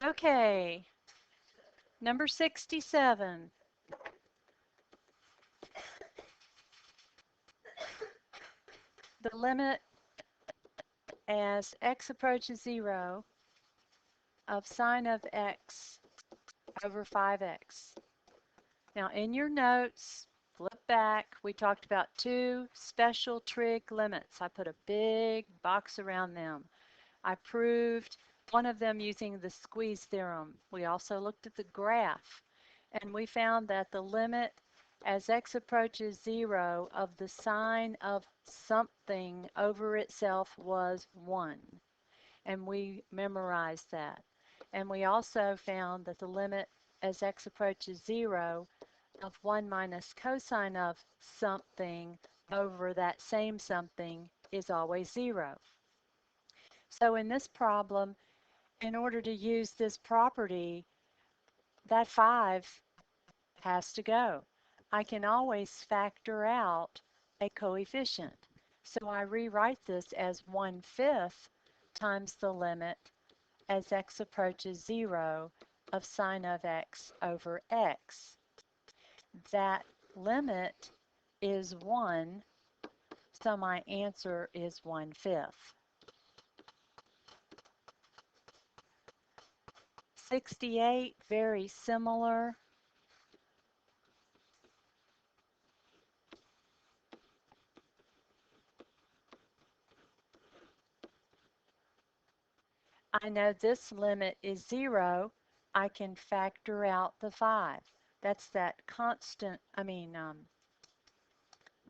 Okay, number 67. The limit as x approaches 0 of sine of x over 5x. Now in your notes, flip back, we talked about two special trig limits. I put a big box around them. I proved one of them using the squeeze theorem. We also looked at the graph, and we found that the limit as x approaches 0 of the sine of something over itself was 1. And we memorized that. And we also found that the limit as x approaches 0 of 1 minus cosine of something over that same something is always 0. So in this problem, in order to use this property, that 5 has to go. I can always factor out a coefficient. So I rewrite this as 1/5 times the limit as x approaches 0 of sine of x over x. That limit is 1, so my answer is 1/5. 68, very similar. I know this limit is 0. I can factor out the 5. That's that constant,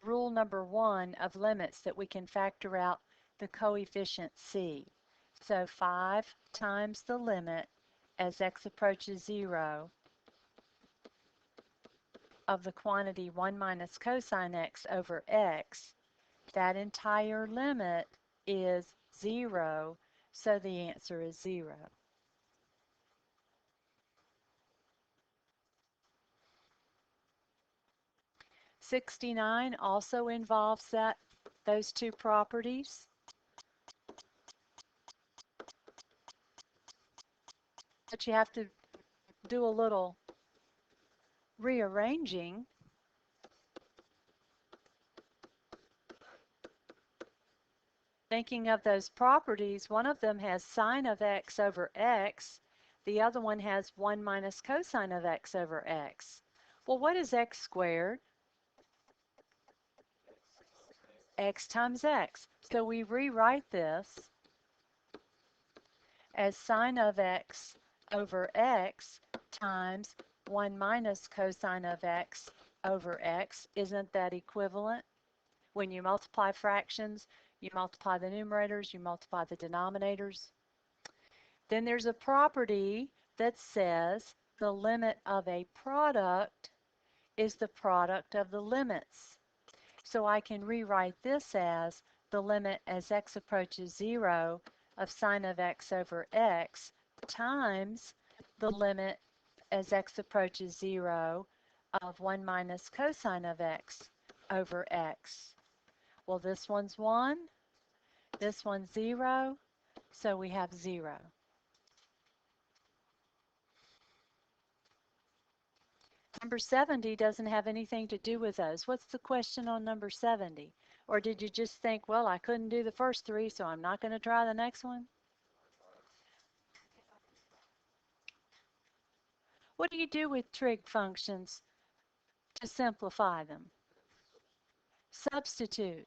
rule number 1 of limits, that we can factor out the coefficient c. So 5 times the limit as x approaches 0 of the quantity 1 minus cosine x over x, that entire limit is 0, so the answer is 0. '69 also involves those two properties. But you have to do a little rearranging. Thinking of those properties, one of them has sine of x over x. The other one has 1 minus cosine of x over x. Well, what is x squared? X times x. So we rewrite this as sine of x over x times 1 minus cosine of x over x. Isn't that equivalent? When you multiply fractions, you multiply the numerators, you multiply the denominators. Then there's a property that says the limit of a product is the product of the limits. So I can rewrite this as the limit as x approaches 0 of sine of x over x times the limit as x approaches 0 of 1 minus cosine of x over x. Well, this one's 1, this one's 0, so we have 0. Number 70 doesn't have anything to do with those. What's the question on number 70? Or did you just think, well, I couldn't do the first 3, so I'm not going to try the next one? What do you do with trig functions to simplify them? Substitute.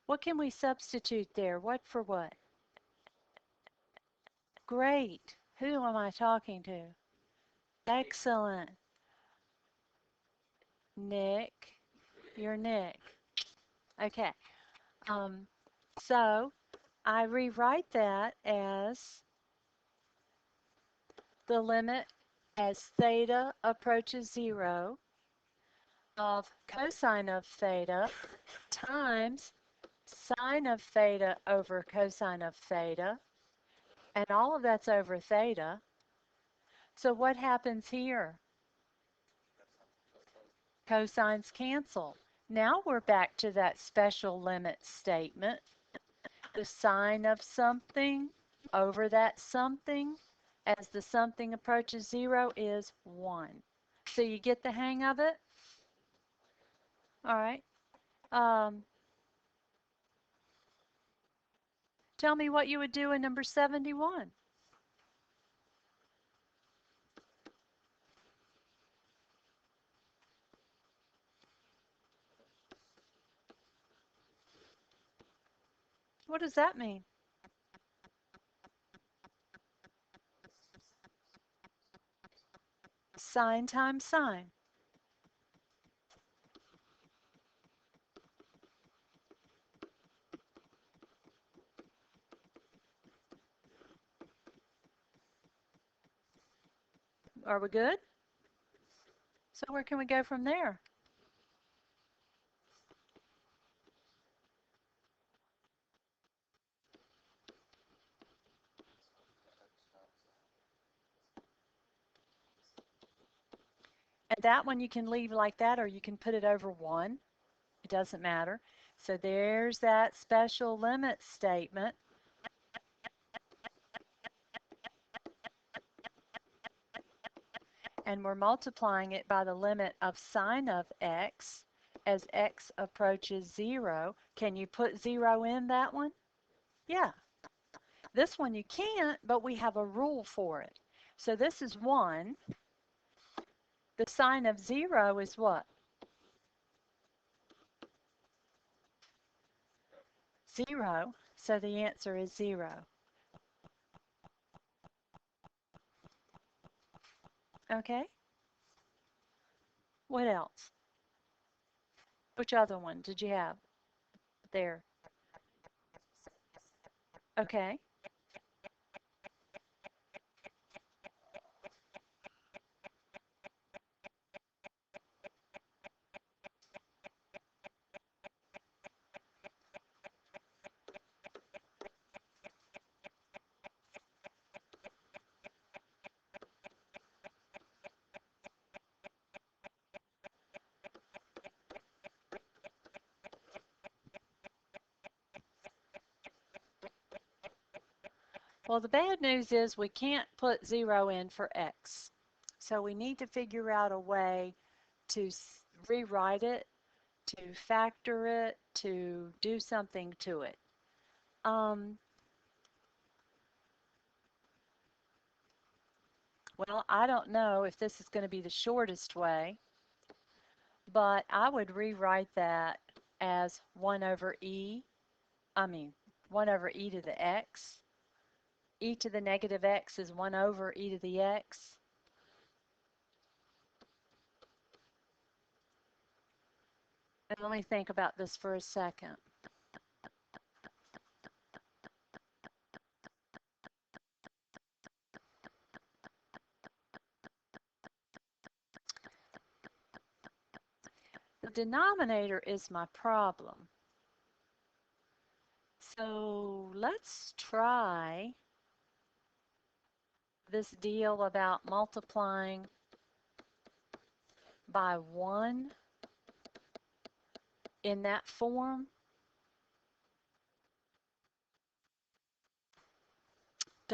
What can we substitute there? What for what? Great. Who am I talking to? Excellent. Nick. You're Nick. Okay. So I rewrite that as the limit as theta approaches 0 of cosine of theta times sine of theta over cosine of theta, and all of that's over theta. So what happens here? Cosines cancel. Now we're back to that special limit statement. The sine of something over that something, as the something approaches 0 is 1. So you get the hang of it? All right. Tell me what you would do in number 71. What does that mean? Sine times sine. Are we good? So where can we go from there? And that one you can leave like that, or you can put it over 1. It doesn't matter. So there's that special limit statement. And we're multiplying it by the limit of sine of x as x approaches 0. Can you put 0 in that one? Yeah. This one you can't, but we have a rule for it. So this is 1. The sine of 0 is what? 0. So the answer is 0. Okay? What else? Which other one did you have there? Okay. Well, the bad news is we can't put 0 in for x. So we need to figure out a way to rewrite it, to factor it, to do something to it. Well, I don't know if this is going to be the shortest way, but I would rewrite that as 1 over 1 over e to the x. E to the negative x is 1 over e to the x. And let me think about this for a second. The denominator is my problem. So let's try this deal about multiplying by 1 in that form.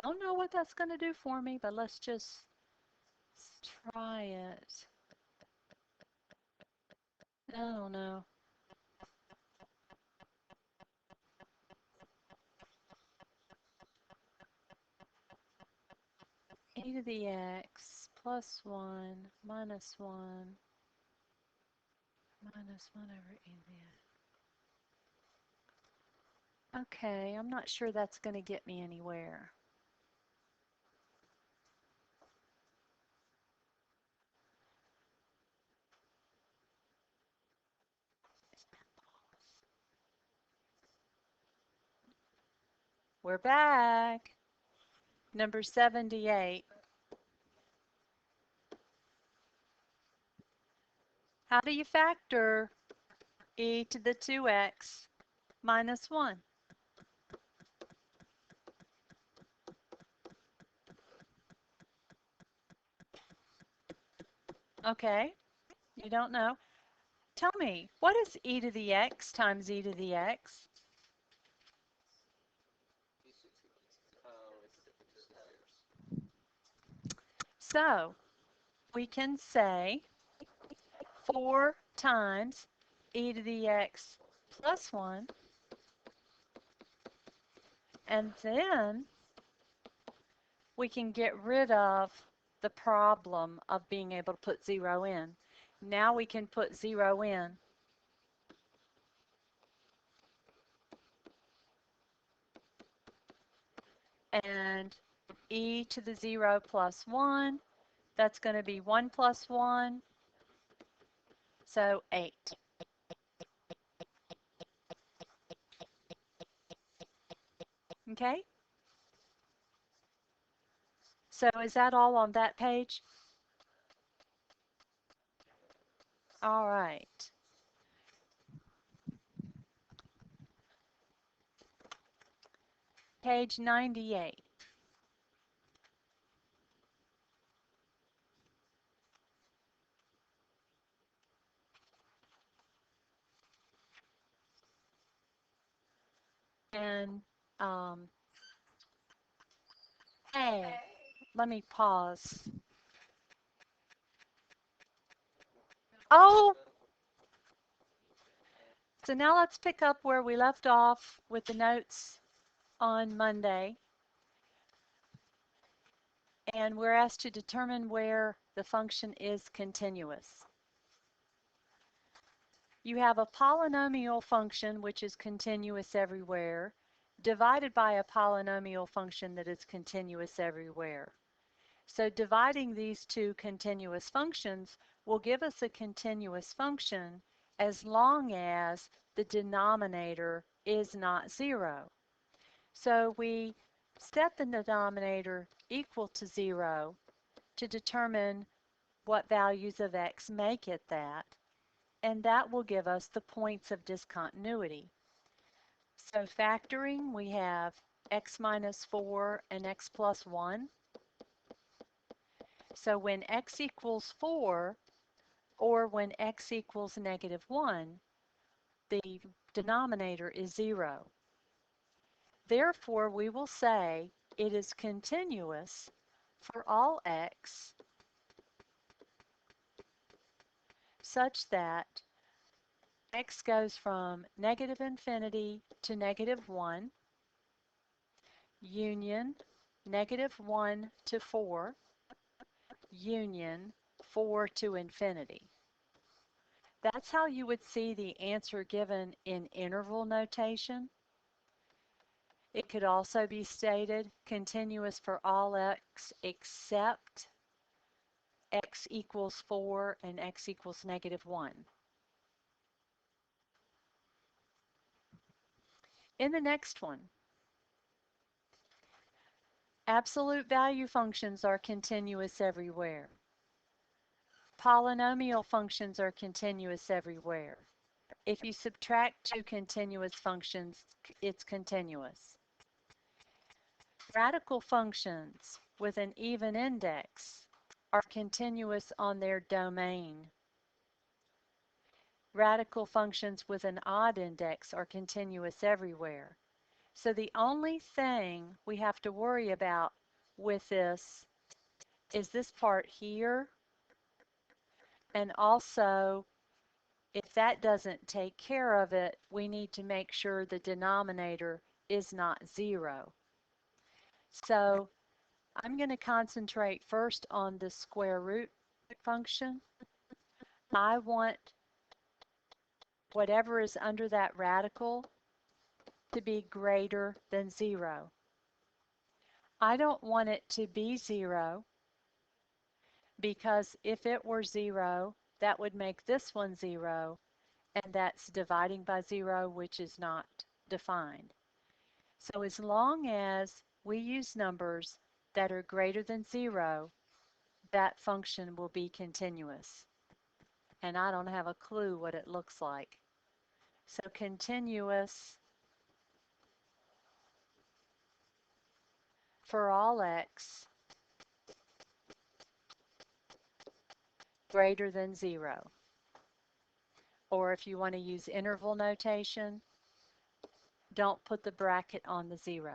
Don't know what that's going to do for me, but let's just try it. I don't know. E to the x plus 1 minus 1 minus 1 over e to the x. Okay, I'm not sure that's going to get me anywhere. We're back. Number 78. How do you factor e to the 2x minus 1? Okay, you don't know. Tell me, what is e to the x times e to the x? So we can say 4 times e to the x plus 1, and then we can get rid of the problem of being able to put 0 in. Now we can put 0 in. And e to the 0 plus 1, that's going to be 1 plus 1, so 8. Okay? So is that all on that page? All right. Page 98. And, hey, let me pause. Oh! So now let's pick up where we left off with the notes on Monday. And we're asked to determine where the function is continuous. You have a polynomial function which is continuous everywhere, divided by a polynomial function that is continuous everywhere. So dividing these two continuous functions will give us a continuous function as long as the denominator is not 0. So we set the denominator equal to 0 to determine what values of x make it that, and that will give us the points of discontinuity. So factoring, we have x minus 4 and x plus 1. So when x equals 4, or when x equals negative 1, the denominator is 0. Therefore, we will say it is continuous for all x such that x goes from negative infinity to negative 1, union negative 1 to 4, union 4 to infinity. That's how you would see the answer given in interval notation. It could also be stated continuous for all x except x equals 4 and x equals negative 1. In the next one, absolute value functions are continuous everywhere. Polynomial functions are continuous everywhere. If you subtract two continuous functions, it's continuous. Radical functions with an even index are continuous on their domain. Radical functions with an odd index are continuous everywhere. So the only thing we have to worry about with this is this part here, and also if that doesn't take care of it, we need to make sure the denominator is not 0. So I'm going to concentrate first on the square root function. I want whatever is under that radical to be greater than 0. I don't want it to be 0 because if it were 0, that would make this one 0, and that's dividing by 0, which is not defined. So as long as we use numbers that are greater than 0, that function will be continuous. And I don't have a clue what it looks like. So continuous for all x greater than 0. Or if you want to use interval notation, don't put the bracket on the 0.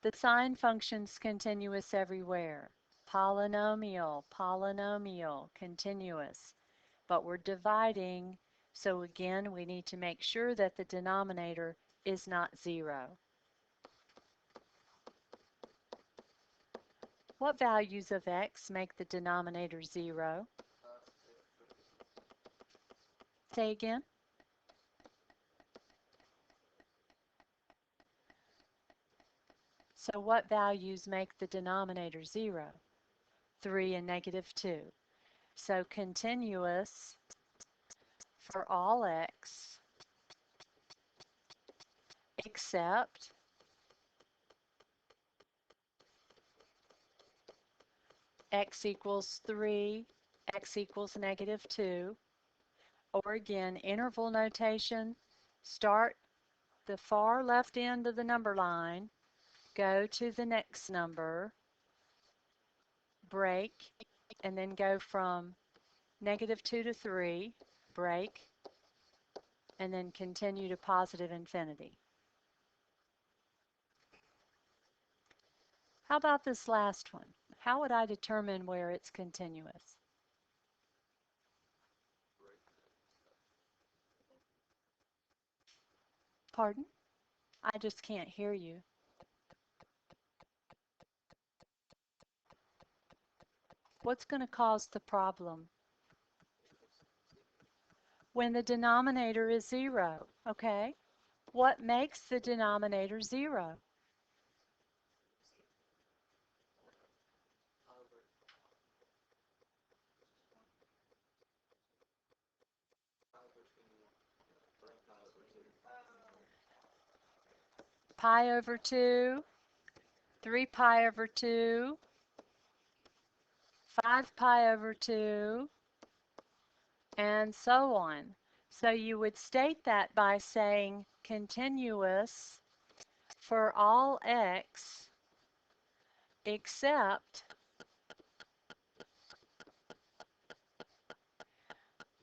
The sine function's continuous everywhere. Polynomial, polynomial, continuous. But we're dividing, so again, we need to make sure that the denominator is not 0. What values of x make the denominator 0? Say again. So what values make the denominator 0? 3 and -2. So continuous for all x except x equals 3, x equals -2, or again, interval notation, start the far left end of the number line, go to the next number, break, and then go from -2 to 3, break, and then continue to positive infinity. How about this last one? How would I determine where it's continuous? Pardon? I just can't hear you. What's going to cause the problem? When the denominator is 0, okay? What makes the denominator 0? Pi over 2, 3 pi over 2, 5 pi over 2, and so on. So you would state that by saying continuous for all x except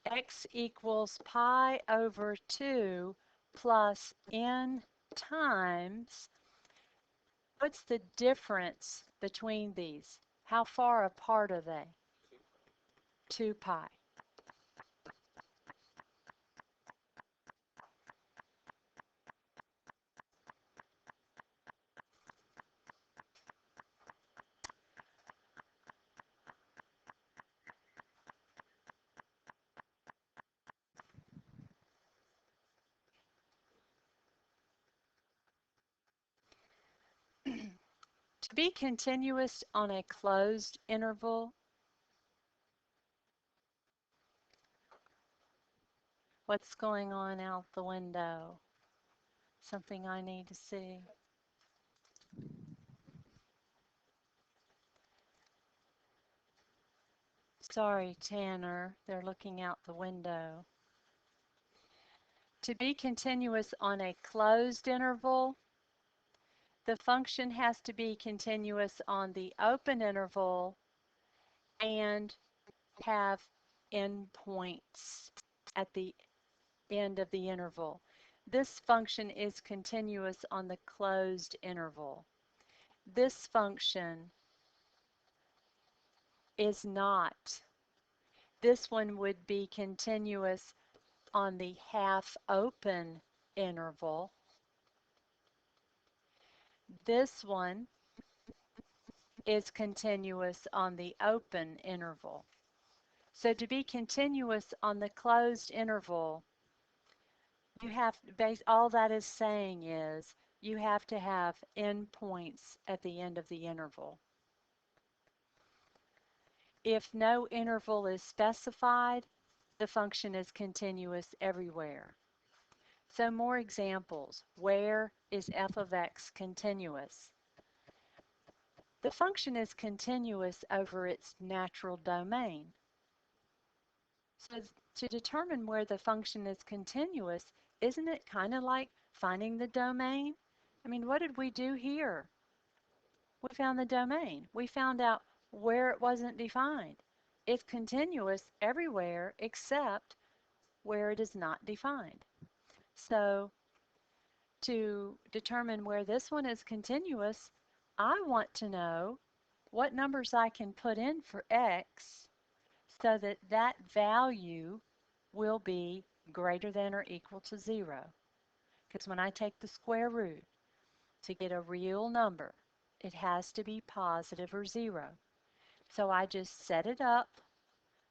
x equals pi over 2 plus n times. What's the difference between these? How far apart are they? 2 pi. To be continuous on a closed interval, what's going on out the window? Something I need to see. Sorry, Tanner, they're looking out the window. To be continuous on a closed interval, the function has to be continuous on the open interval and have endpoints at the end of the interval. This function is continuous on the closed interval. This function is not. This one would be continuous on the half open interval. This one is continuous on the open interval. So to be continuous on the closed interval, you have to base, all that is saying is you have to have endpoints at the end of the interval. If no interval is specified, the function is continuous everywhere. So more examples. Where is f of x continuous? The function is continuous over its natural domain. So to determine where the function is continuous, isn't it kind of like finding the domain? I mean, what did we do here? We found the domain. We found out where it wasn't defined. It's continuous everywhere except where it is not defined. So to determine where this one is continuous, I want to know what numbers I can put in for x so that that value will be greater than or equal to 0. Because when I take the square root to get a real number, it has to be positive or 0. So I just set it up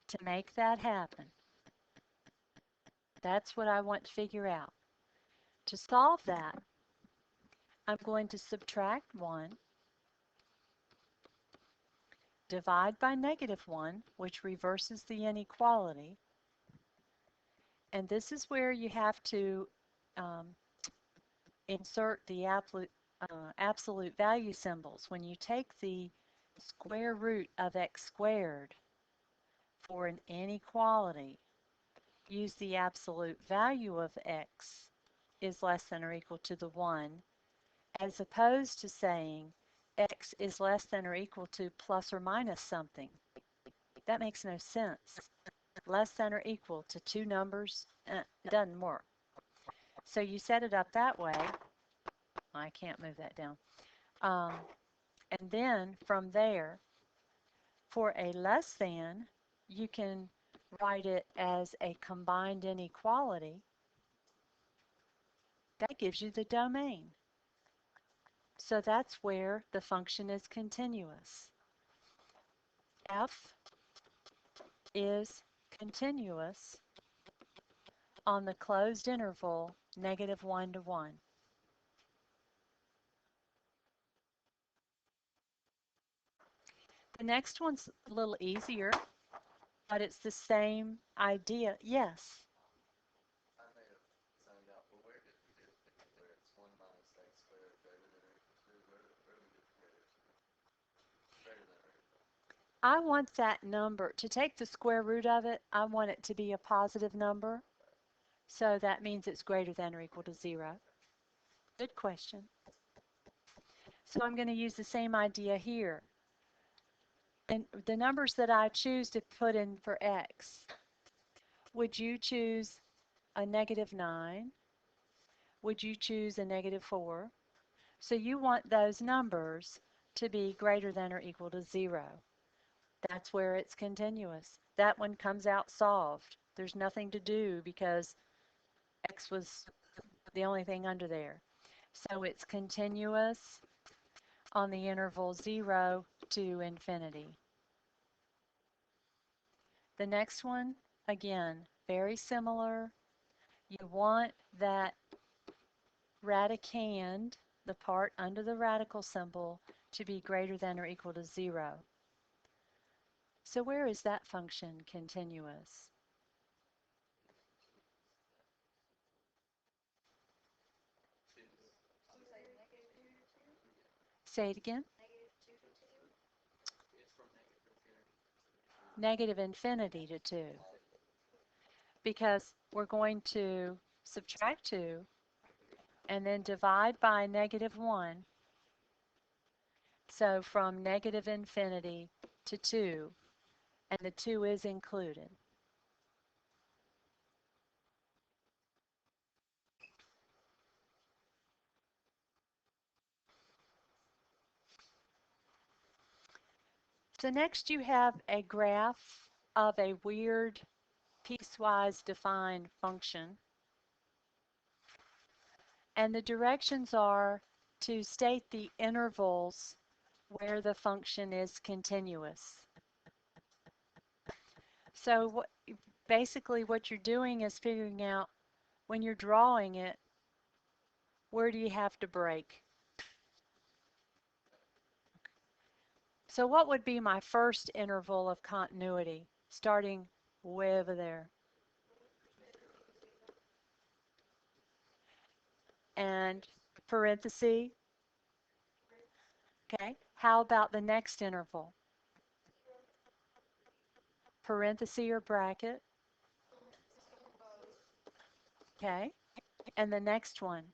to make that happen. That's what I want to figure out. To solve that, I'm going to subtract 1, divide by -1, which reverses the inequality, and this is where you have to um, insert the absolute value symbols. When you take the square root of x squared for an inequality, use the absolute value of x is less than or equal to the 1, as opposed to saying x is less than or equal to plus or minus something. That makes no sense. Less than or equal to two numbers, it doesn't work. So you set it up that way. I can't move that down. And then from there, for a less than, you can write it as a combined inequality. That gives you the domain. So that's where the function is continuous. F is continuous on the closed interval -1 to 1. The next one's a little easier, but it's the same idea. Yes. I want that number, to take the square root of it, I want it to be a positive number. So that means it's greater than or equal to 0. Good question. So I'm going to use the same idea here. And the numbers that I choose to put in for x, would you choose a -9? Would you choose a -4? So you want those numbers to be greater than or equal to 0. That's where it's continuous. That one comes out solved. There's nothing to do because x was the only thing under there. So it's continuous on the interval 0 to infinity. The next one, again, very similar. You want that radicand, the part under the radical symbol, to be greater than or equal to 0. So where is that function continuous? Say it again. -infinity to 2. Because we're going to subtract 2 and then divide by -1. So from -infinity to 2, and the 2 is included. So next you have a graph of a weird piecewise defined function. And the directions are to state the intervals where the function is continuous. So basically what you're doing is figuring out when you're drawing it, where do you have to break? So what would be my first interval of continuity, starting way over there? And parenthesis. Okay, how about the next interval? Parenthesis or bracket. Okay, and the next one?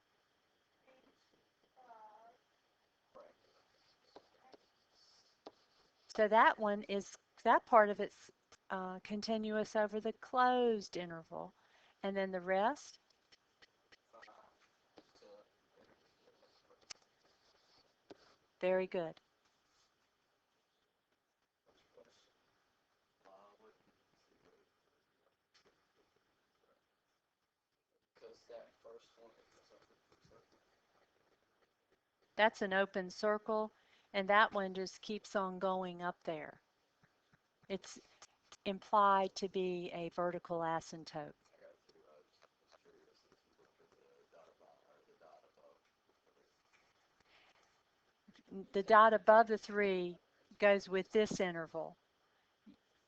So that one is, that part of it's continuous over the closed interval. And then the rest? Very good. That's an open circle, and that one just keeps on going up there. It's implied to be a vertical asymptote. The dot above the 3 goes with this interval.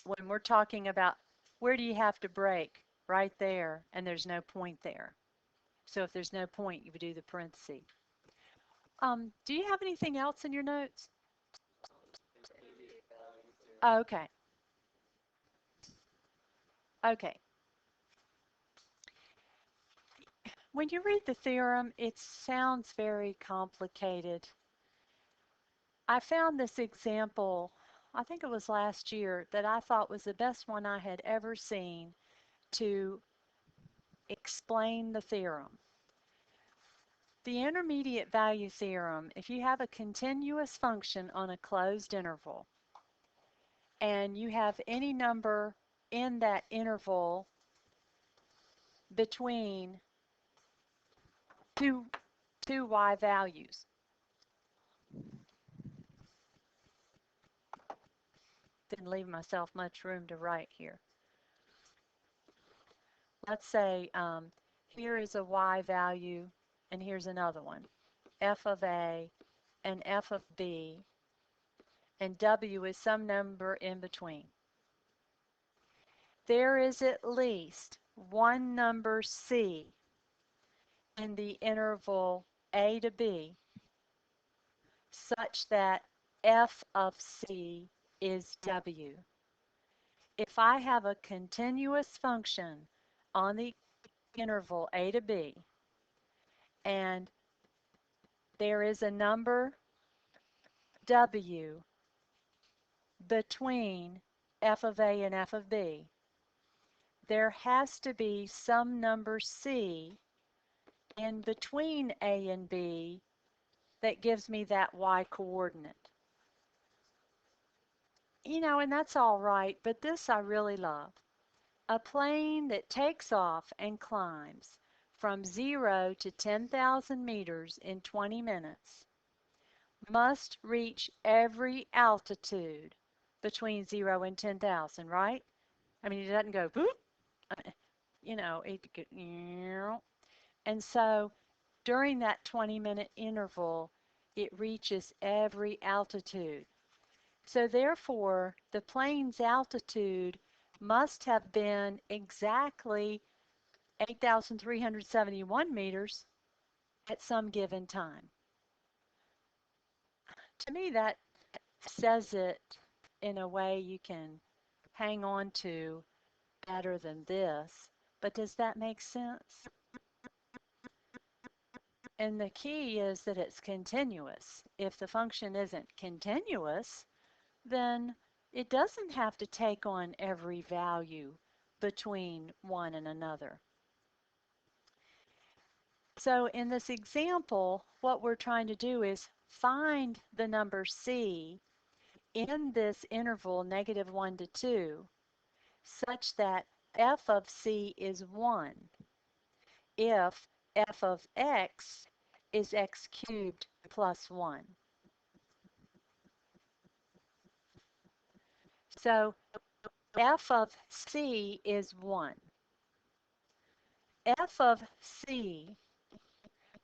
When we're talking about where do you have to break? Right there, and there's no point there. So if there's no point, you would do the parenthesis. Do you have anything else in your notes? Oh, okay. Okay. When you read the theorem, it sounds very complicated. I found this example, I think it was last year, that I thought was the best one I had ever seen to explain the theorem. The intermediate value theorem, if you have a continuous function on a closed interval, and you have any number in that interval between two y values. Didn't leave myself much room to write here. Let's say here is a y value, and here's another one, f of a and f of b, and w is some number in between. There is at least one number c in the interval a to b such that f of c is w. If I have a continuous function on the interval a to b, and there is a number w between f of a and f of b, there has to be some number c in between a and b that gives me that y coordinate. You know, and that's all right, but this I really love. A plane that takes off and climbs from 0 to 10,000 meters in 20 minutes must reach every altitude between 0 and 10,000, right? I mean, it doesn't go boop, you know, it could, and so during that 20-minute interval, it reaches every altitude. So therefore, the plane's altitude must have been exactly 8,371 meters at some given time. To me, that says it in a way you can hang on to better than this, but does that make sense? And the key is that it's continuous. If the function isn't continuous, then it doesn't have to take on every value between one and another. So in this example, what we're trying to do is find the number c in this interval -1 to 2 such that f of c is 1 if f of x is x cubed plus 1. So f of c is 1. F of c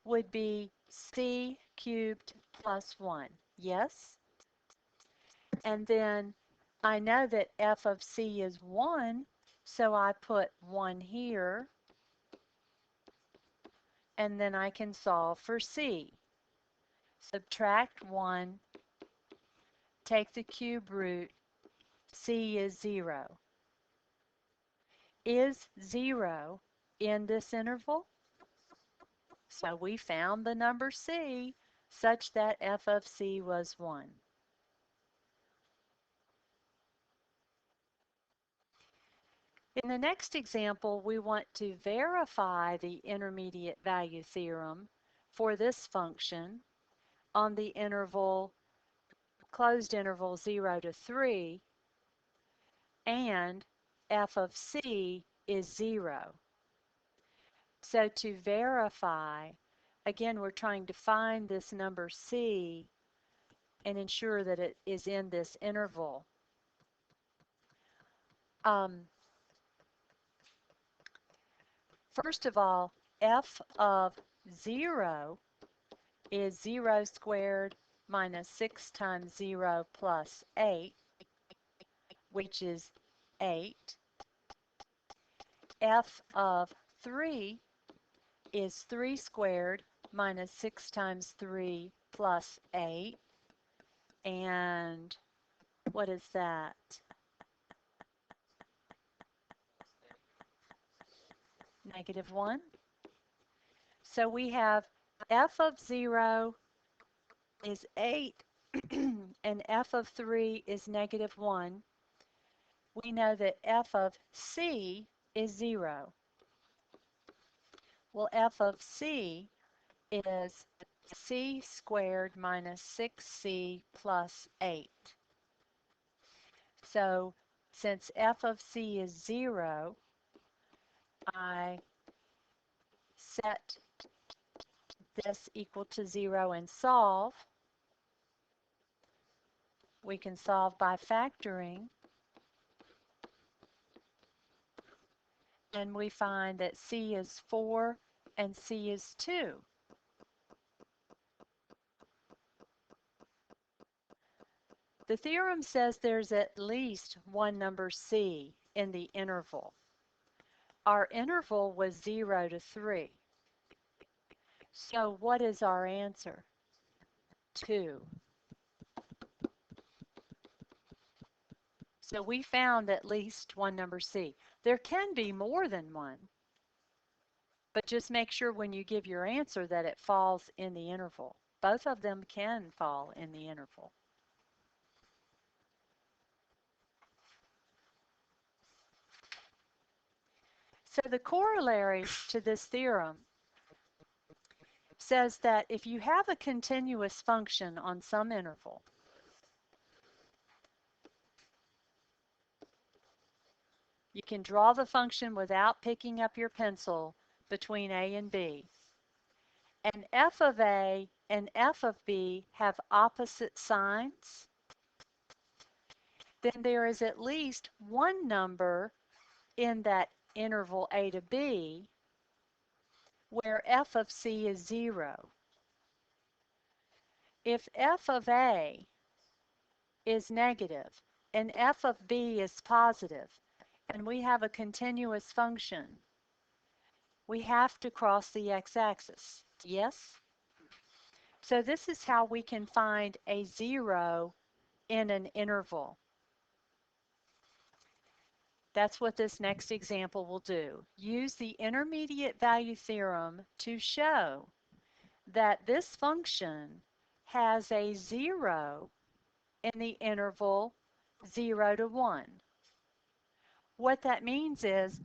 would be c cubed plus 1. Yes? And then I know that f of c is 1, so I put 1 here, and then I can solve for c. Subtract 1, take the cube root, c is 0. Is 0 in this interval? So we found the number c such that f of c was 1. In the next example, we want to verify the intermediate value theorem for this function on the interval, closed interval 0 to 3, and f of c is 0. So to verify, again, we're trying to find this number c and ensure that it is in this interval. First of all, f of 0 is 0 squared minus 6 times 0 plus 8, which is 8. F of 3 is 3 squared minus 6 times 3 plus 8. And what is that? -1. So we have f of 0 is 8 and f of 3 is -1. We know that f of c is 0. Well, f of c is c squared minus 6c plus 8. So since f of c is 0, I set this equal to 0 and solve. We can solve by factoring, and we find that c is 4 and c is 2. The theorem says there's at least one number c in the interval. Our interval was 0 to 3. So what is our answer? 2. So we found at least one number c. There can be more than one, but just make sure when you give your answer that it falls in the interval. Both of them can fall in the interval. So the corollary to this theorem says that if you have a continuous function on some interval, you can draw the function without picking up your pencil between a and b, and f of a and f of b have opposite signs, then there is at least one number in that interval a to b where f of c is 0. If f of a is negative and f of b is positive, and we have a continuous function, we have to cross the x-axis. Yes? So this is how we can find a 0 in an interval. That's what this next example will do. Use the intermediate value theorem to show that this function has a 0 in the interval 0 to 1. What that means is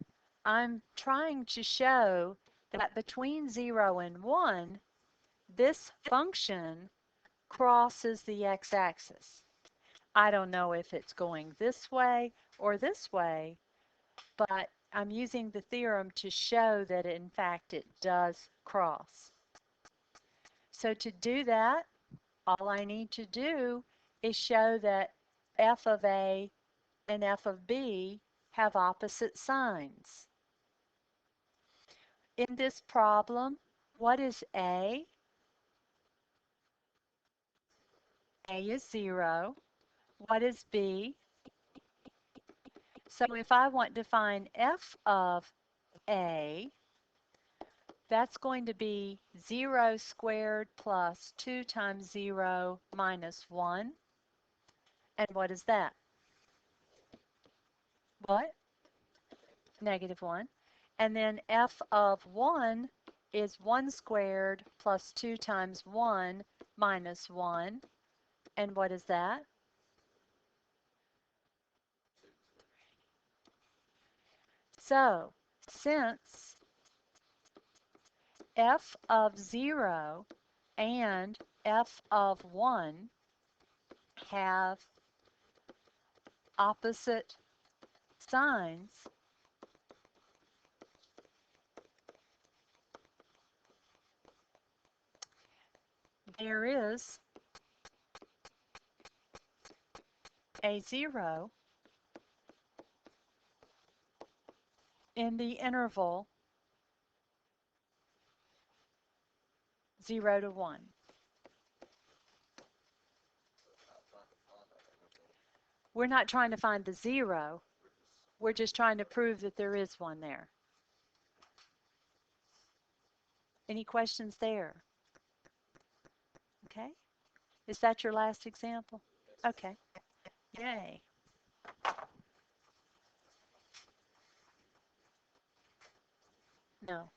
I'm trying to show that between 0 and 1, this function crosses the x-axis. I don't know if it's going this way or this way, but I'm using the theorem to show that in fact it does cross. So to do that, all I need to do is show that f of a and f of b have opposite signs. In this problem, what is a? A is 0. What is b? So if I want to find f of a, that's going to be 0 squared plus 2 times 0 minus 1. And what is that? What? -1. And then f of 1 is 1 squared plus 2 times 1 minus 1. And what is that? So, since f of 0 and f of 1 have opposite signs, there is a 0 in the interval 0 to 1. We're not trying to find the 0. We're just trying to prove that there is one there. Any questions there? Okay. Is that your last example? Okay. Yay. No.